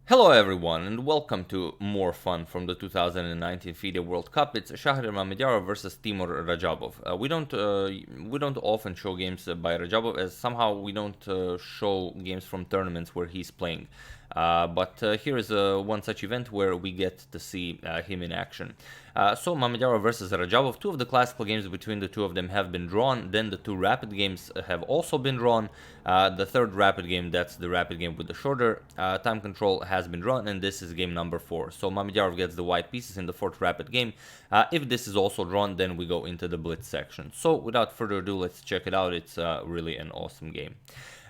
Hello everyone and welcome to more fun from the 2019 FIDE World Cup. It's Shakhriyar Mamedyarov versus Teimour Radjabov. We don't often show games by Radjabov, as somehow we don't show games from tournaments where he's playing. But here is one such event where we get to see him in action. So Mamedyarov versus Radjabov, two of the classical games between the two of them have been drawn. Then the two rapid games have also been drawn. The third rapid game, that's the rapid game with the shorter time control, has been drawn, and this is game number 4. So Mamedyarov gets the white pieces in the fourth rapid game. If this is also drawn, then we go into the blitz section. So without further ado, let's check it out. It's really an awesome game.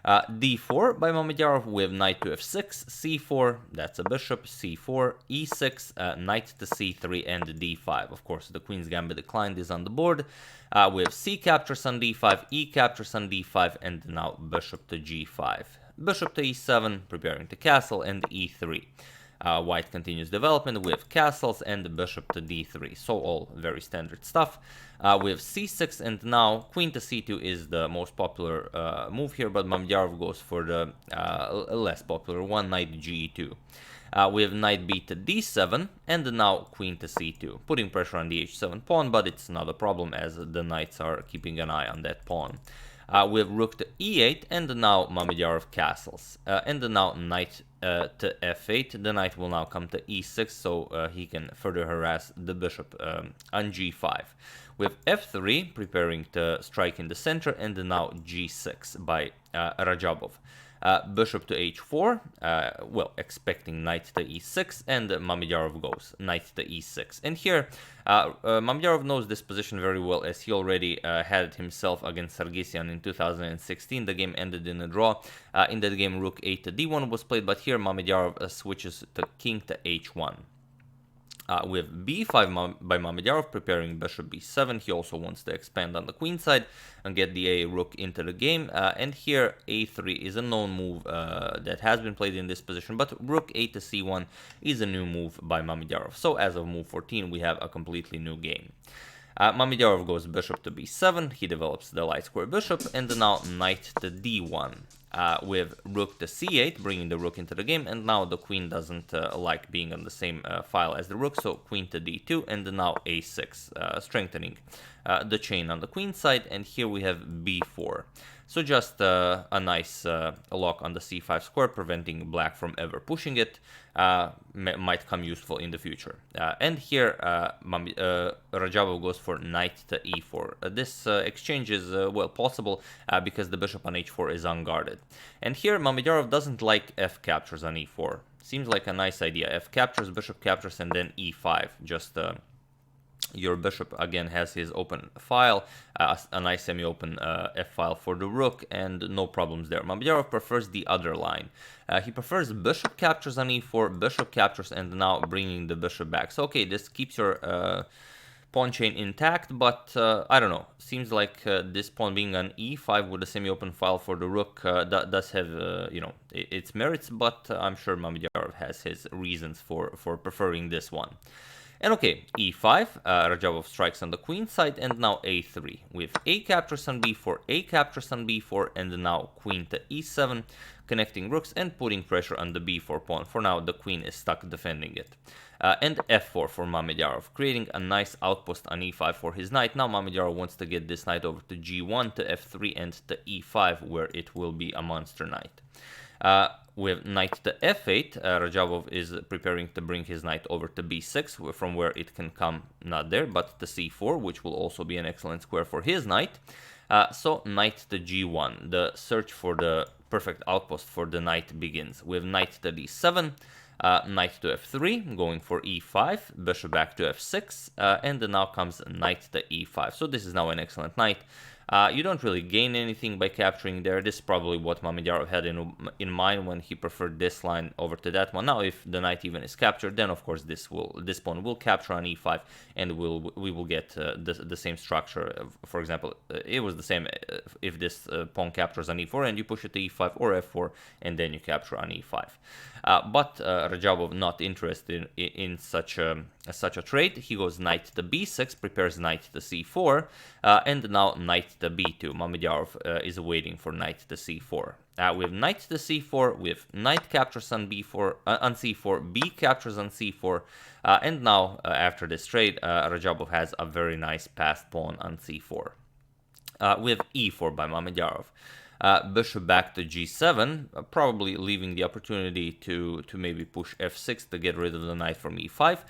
D4 by Mamedyarov with knight to f6, c4, that's a bishop, c4, e6, knight to c3, and d5. Of course, the queen's gambit declined is on the board. We have c captures on d5, e captures on d5, and now bishop to g5. Bishop to e7, preparing to castle, and e3. White continues development with castles and bishop to d3, so all very standard stuff. We have c6, and now queen to c2 is the most popular move here, but Mamedyarov goes for the less popular one, knight ge2. We have knight b to d7, and now queen to c2, putting pressure on the h7 pawn, but it's not a problem as the knights are keeping an eye on that pawn. We have rook to e8, and now Mamedyarov castles. And now knight to f8. The knight will now come to e6, so he can further harass the bishop on g5. We have f3, preparing to strike in the center, and now g6 by Radjabov. Bishop to h4, well, expecting knight to e6, and Mamedyarov goes knight to e6. And here, Mamedyarov knows this position very well, as he already had it himself against Sargsyan in 2016. The game ended in a draw. In that game, rook 8 to d1 was played, but here Mamedyarov switches to king to h1. With b5 by Mamedyarov, preparing bishop b7. He also wants to expand on the queen side and get the a rook into the game. And here a3 is a known move that has been played in this position, but rook 8 to c1 is a new move by Mamedyarov. So as of move 14, we have a completely new game. Mamedyarov goes bishop to b7, he develops the light square bishop, and now knight to d1. With rook to c8, bringing the rook into the game, and now the queen doesn't like being on the same file as the rook, so queen to d2, and now a6, strengthening the chain on the queen side, and here we have b4. So just a nice lock on the c5 square, preventing black from ever pushing it, might come useful in the future. And here Radjabov goes for knight to e4. This exchange is, well, possible because the bishop on h4 is unguarded. And here Mamedyarov doesn't like f captures on e4. Seems like a nice idea. F captures, bishop captures, and then e5. Just your bishop again has his open file, a nice semi-open f file for the rook, and no problems there. Mamedyarov prefers the other line. He prefers bishop captures on e4, bishop captures, and now bringing the bishop back. So okay, this keeps your pawn chain intact, but I don't know. Seems like this pawn being on e5 with a semi-open file for the rook does have, you know, its merits, but I'm sure Mamedyarov has his reasons for preferring this one. And okay, e5, Radjabov strikes on the queen side, and now a3, with a captures on b4, a captures on b4, and now queen to e7, connecting rooks and putting pressure on the b4 pawn. For now, the queen is stuck defending it. And f4 for Mamedyarov, creating a nice outpost on e5 for his knight. Now Mamedyarov wants to get this knight over to g1, to f3, and to e5, where it will be a monster knight. With knight to f8, Radjabov is preparing to bring his knight over to b6, from where it can come, not there, but to c4, which will also be an excellent square for his knight. So knight to g1, the search for the perfect outpost for the knight begins. With knight to d7, knight to f3, going for e5, bishop back to f6, and then now comes knight to e5. So this is now an excellent knight. You don't really gain anything by capturing there. This is probably what Mamedyarov had in mind when he preferred this line over to that one. Now, if the knight even is captured, then of course this pawn will capture on e5, and we will get the same structure. For example, it was the same if this pawn captures on e4 and you push it to e5 or f4, and then you capture on e5. But Radjabov not interested in such a trade. He goes knight to b6, prepares knight to c4, and now knight to b2. Mamedyarov is waiting for knight to c4. We have knight to c4, we have knight captures on b4, on c4, b captures on c4, and now after this trade, Radjabov has a very nice passed pawn on c4. We have e4 by Mamedyarov. Bishop back to g7, probably leaving the opportunity to maybe push f6 to get rid of the knight from e5.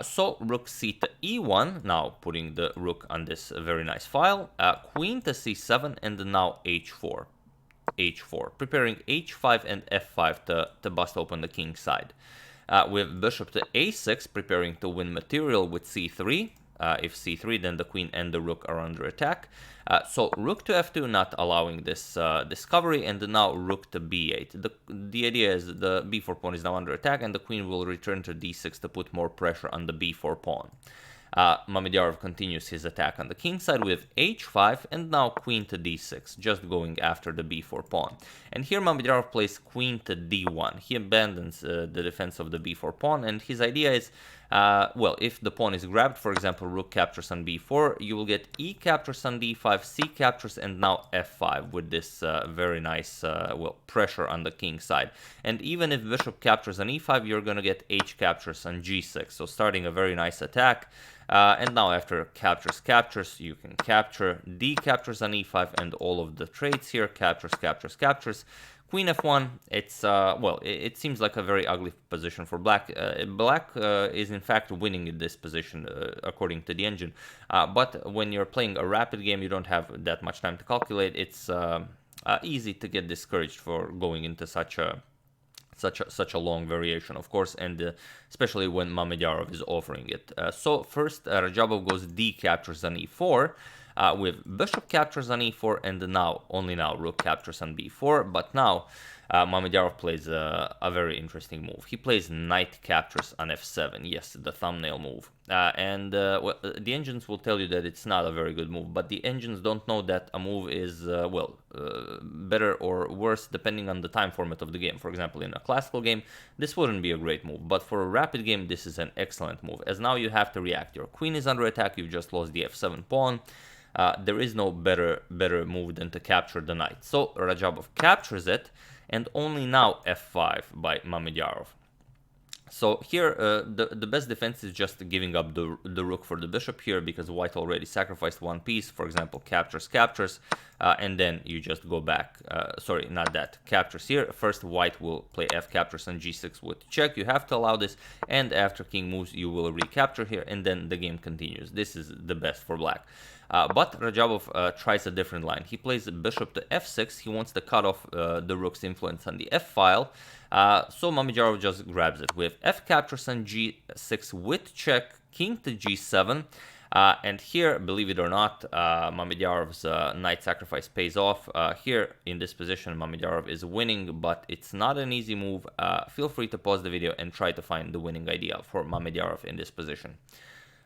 So rook c to e1, now putting the rook on this very nice file. Queen to c7, and now h4. h4, preparing h5 and f5 to bust open the king side. We have bishop to a6, preparing to win material with c3. If c3, then the queen and the rook are under attack. So rook to f2, not allowing this discovery, and now rook to b8. The idea is the b4 pawn is now under attack, and the queen will return to d6 to put more pressure on the b4 pawn. Mamedyarov continues his attack on the king side with h5, and now queen to d6, just going after the b4 pawn. And here Mamedyarov plays queen to d1. He abandons the defense of the b4 pawn, and his idea is, well, if the pawn is grabbed, for example, rook captures on b4, you will get e captures on d5, c captures, and now f5 with this very nice, well, pressure on the king side. And even if bishop captures on e5, you're going to get h captures on g6, so starting a very nice attack. And now after captures, you can capture, d captures on e5, and all of the trades here, captures. Queen f1, it's, well, it seems like a very ugly position for black. Black is in fact winning in this position, according to the engine. But when you're playing a rapid game, you don't have that much time to calculate. It's easy to get discouraged for going into such a long variation, of course, and especially when Mamedyarov is offering it. So first, Radjabov goes d captures on e4, with bishop captures on e4, and only now rook captures on b4. But now Mamedyarov plays a very interesting move. He plays knight captures on f7. Yes, the thumbnail move. Well, the engines will tell you that it's not a very good move, but the engines don't know that a move is, well, better or worse depending on the time format of the game. For example, in a classical game, this wouldn't be a great move, but for a rapid game, this is an excellent move, as now you have to react. Your queen is under attack, you've just lost the f7 pawn. There is no better move than to capture the knight. So Radjabov captures it, and only now f5 by Mamedyarov. So here, the best defense is just giving up the rook for the bishop here, because white already sacrificed one piece. For example, captures, and then you just go back. Sorry, not that. Captures here. First, white will play f captures on g6 with check. You have to allow this, and after king moves, you will recapture here, and then the game continues. This is the best for black. But Radjabov tries a different line. He plays bishop to f6. He wants to cut off the rook's influence on the f file. So Mamedyarov just grabs it with f captures on g6 with check, king to g7. And here, believe it or not, Mamedyarov's knight sacrifice pays off. Here, in this position, Mamedyarov is winning, but it's not an easy move. Feel free to pause the video and try to find the winning idea for Mamedyarov in this position.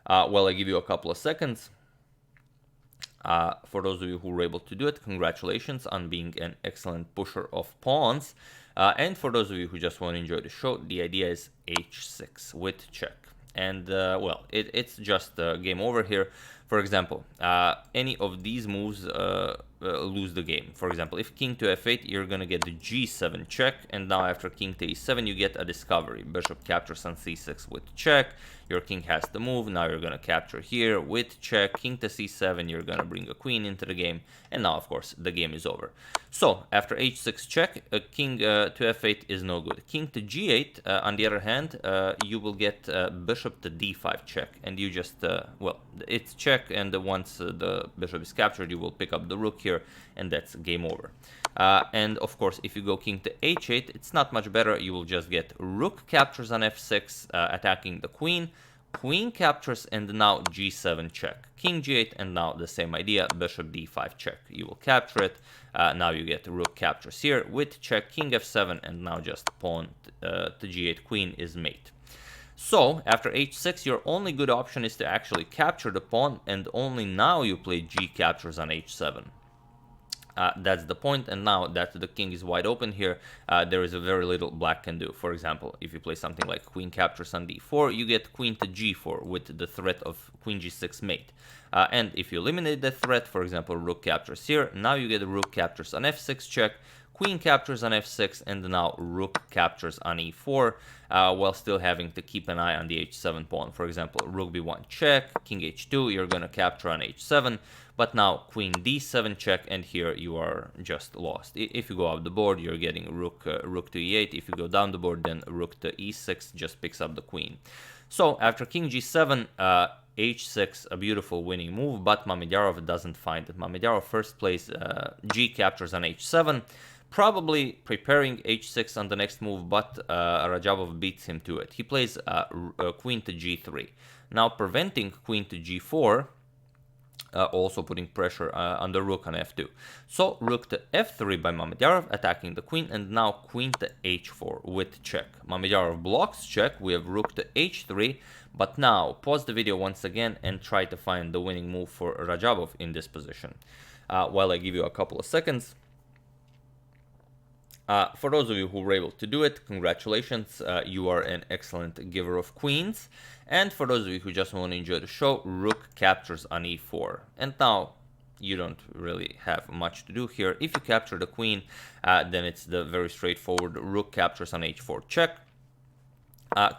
Well, I give you a couple of seconds. For those of you who were able to do it, congratulations on being an excellent pusher of pawns. And for those of you who just want to enjoy the show, the idea is h6 with check. And, well, it's just game over here. For example, any of these moves lose the game. For example, if king to f8, you're going to get the g7 check. And now after king to e7, you get a discovery. Bishop captures on c6 with check. Your king has to move. Now you're going to capture here with check. King to c7, you're going to bring a queen into the game. And now, of course, the game is over. So, after h6 check, king to f8 is no good. King to g8, on the other hand, you will get bishop to d5 check. And you just, well, it's check. And once the bishop is captured, you will pick up the rook here. And that's game over. And, of course, if you go king to h8, it's not much better. You will just get rook captures on f6, attacking the queen. Queen captures, and now g7 check. King g8, and now the same idea, bishop d5 check. You will capture it. Now you get rook captures here with check, king f7, and now just pawn to g8, queen is mate. So, after h6, your only good option is to actually capture the pawn, and only now you play g captures on h7. That's the point, and now that the king is wide open here, there is a very little black can do. For example, if you play something like queen captures on d4, you get queen to g4 with the threat of queen g6 mate. And if you eliminate that threat, for example, rook captures here, now you get rook captures on f6 check, queen captures on f6, and now rook captures on e4, while still having to keep an eye on the h7 pawn. For example, rook b1 check, king h2, you're going to capture on h7, but now queen d7 check, and here you are just lost. If you go up the board, you're getting rook to e8. If you go down the board, then rook to e6 just picks up the queen. So after king g7, h6, a beautiful winning move, but Mamedyarov doesn't find it. Mamedyarov first plays g captures on h7, probably preparing h6 on the next move, but Radjabov beats him to it. He plays queen to g3. Now preventing queen to g4, also putting pressure on the rook on f2. So rook to f3 by Mamedyarov, attacking the queen, and now queen to h4 with check. Mamedyarov blocks check, we have rook to h3, but now pause the video once again and try to find the winning move for Radjabov in this position. While I give you a couple of seconds. For those of you who were able to do it, congratulations, you are an excellent giver of queens. And for those of you who just want to enjoy the show, rook captures on e4. And now you don't really have much to do here. If you capture the queen, then it's the very straightforward rook captures on h4 check.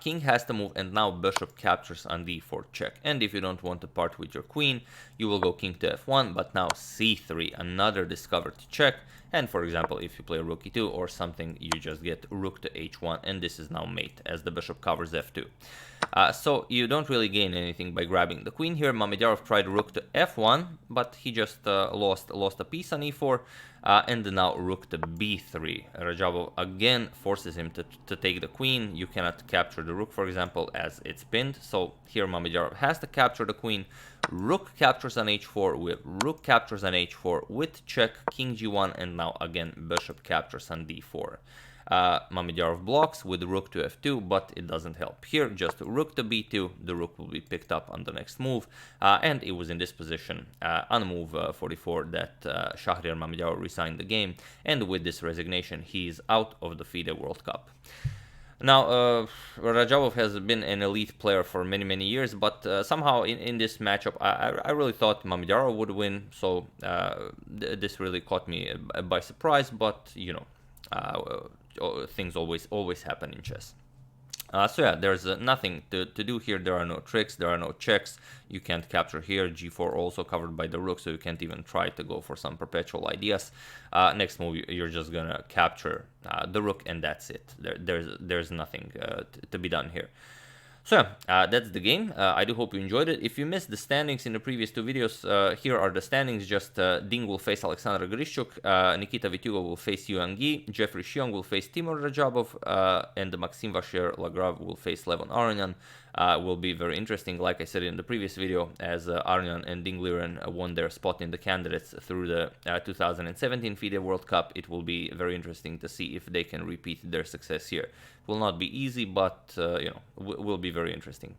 King has to move, and now bishop captures on d4 check. And if you don't want to part with your queen, you will go king to f1, but now c3, another discovered check. And for example, if you play rook e2 or something, you just get rook to h1, and this is now mate as the bishop covers f2. So you don't really gain anything by grabbing the queen here. Mamedyarov tried rook to f1, but he just lost a piece on e4, and now rook to b3. Radjabov again forces him to take the queen. You cannot capture the rook, for example, as it's pinned. So here Mamedyarov has to capture the queen. Rook captures on h4 with rook captures on h4 with check, king g1, and now again bishop captures on d4. Mamedyarov blocks with rook to f2, but it doesn't help. Here, just rook to b2, the rook will be picked up on the next move, and it was in this position on move 44 that Shakhriyar Mamedyarov resigned the game, and with this resignation, he is out of the FIDE World Cup. Now, Radjabov has been an elite player for many years, but somehow in this matchup, I really thought Mamedyarov would win, so this really caught me by surprise, but, you know, things always happen in chess. So yeah, there's nothing to do here. There are no tricks, there are no checks. You can't capture here. G4 also covered by the rook, so you can't even try to go for some perpetual ideas. Next move, you're just gonna capture the rook, and that's it. There's nothing to be done here. So that's the game. I do hope you enjoyed it. If you missed the standings in the previous two videos, here are the standings. Just Ding will face Alexander Grishchuk, Nikita Vitugo will face Yuan Gi, Jeffrey Xiong will face Teimour Radjabov, and Maxim Vachier-Lagrave will face Levon Aronian. Will be very interesting, like I said in the previous video, as Aronian and Ding Liren won their spot in the candidates through the 2017 FIDE World Cup. It will be very interesting to see if they can repeat their success here. Will not be easy, but you know, will be very interesting.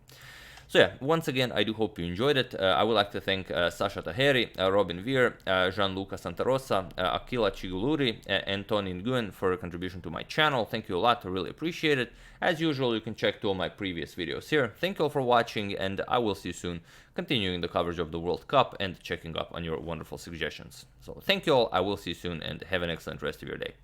So yeah, once again, I do hope you enjoyed it. I would like to thank Sasha Taheri, Robin Veer, Gianluca Santarossa, Aquila Chiguluri, and Tony Nguyen for a contribution to my channel. Thank you a lot, I really appreciate it. As usual, you can check all my previous videos here. Thank you all for watching, and I will see you soon, continuing the coverage of the World Cup and checking up on your wonderful suggestions. So thank you all, I will see you soon, and have an excellent rest of your day.